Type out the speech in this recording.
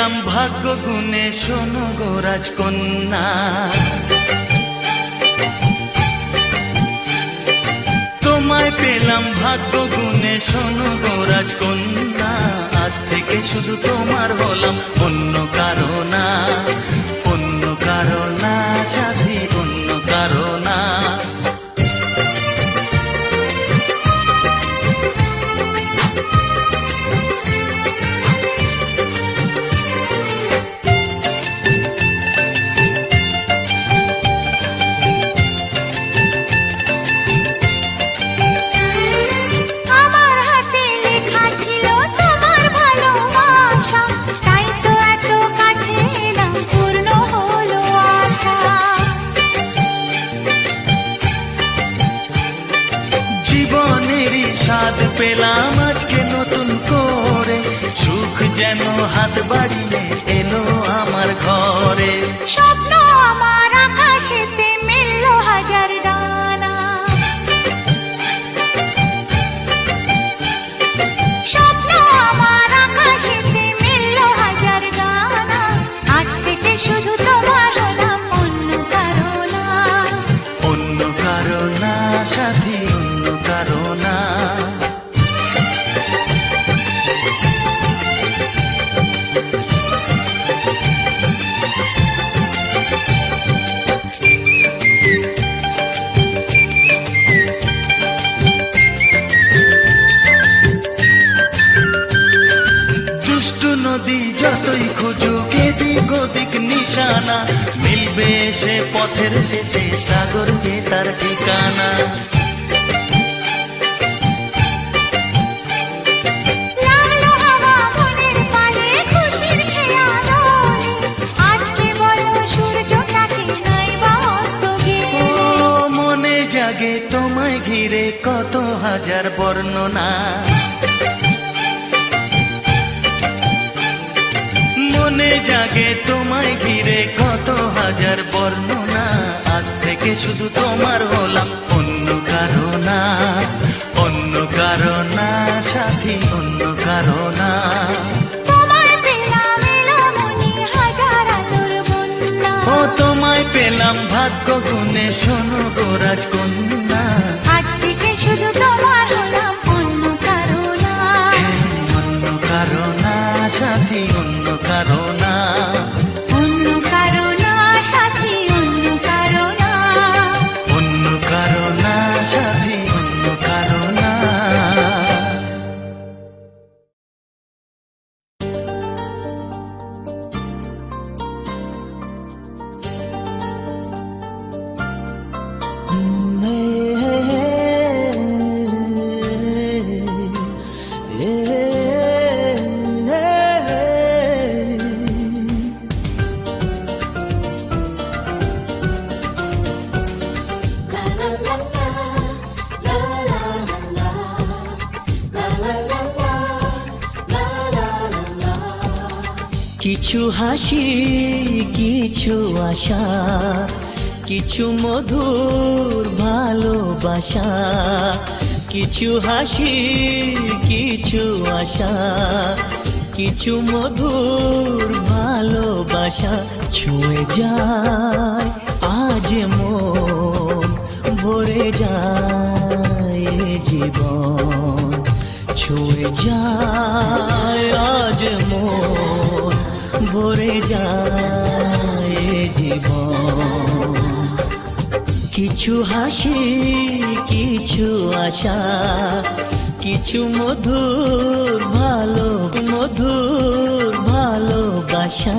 পেলাম ভাগ্য গুণে, শোনো গো রাজকন্যা। তোমায় পেলাম ভাগ্য গুণে, শোনো গো রাজকন্যা। আজ থেকে শুধু তোমার হলাম, অন্য কারো না, অন্য কারো না সাথী, অন্য কারো না। স্বাদ পেলাম আজকে নতুন করে, সুখ যেন হাত বাড়িয়ে এলো আমার ঘরে। স্বপ্ন আমার আকাশেতে মিলল হাজার ডানা, স্বপ্ন আমার আকাশেতে মিলল হাজার ডানা। আজ থেকে শুধু তোমার হলাম, অন্য কারো না, অন্য কারো না সাথী, অন্য কারো না। নদী যতই খুঁজুক এদিক ওদিক নিশানা, মিলবে সে পথের শেষে সাগর যে তার ঠিকানা। মনে জাগে তোমায় ঘিরে কত হাজার বর্ণনা, মনে জাগে তোমায় ঘিরে কত হাজার বর্ণনা। আজ থেকে শুধু তোমার হলাম, অন্য কারো না, অন্য কারো না সাথী, অন্য কারো না। ও তোমায় পেলাম ভাগ্য গুণে, শোনো গো রাজকন্যা। আজ থেকে শুধু তোমার হলাম, অন্য কারো না, অন্য কারো না সাথী, অন্য কারো না, অন্য কারো না সাথী, অন্য কারো না, অন্য কারো না সাথী, অন্য কারো না। কিছু হাসি, কিছু আশা, কিছু মধুর ভালোবাসা। কিছু হাসি, কিছু আশা, কিছু মধুর ভালোবাসা। ছুঁয়ে যায় আজ মন, ভরে যায় জীবন। ছুঁয়ে যায় আজ মন, ভরে যায় জীবন। কিছু হাসি, কিছু আশা, কিছু মধুর ভালোবাসা।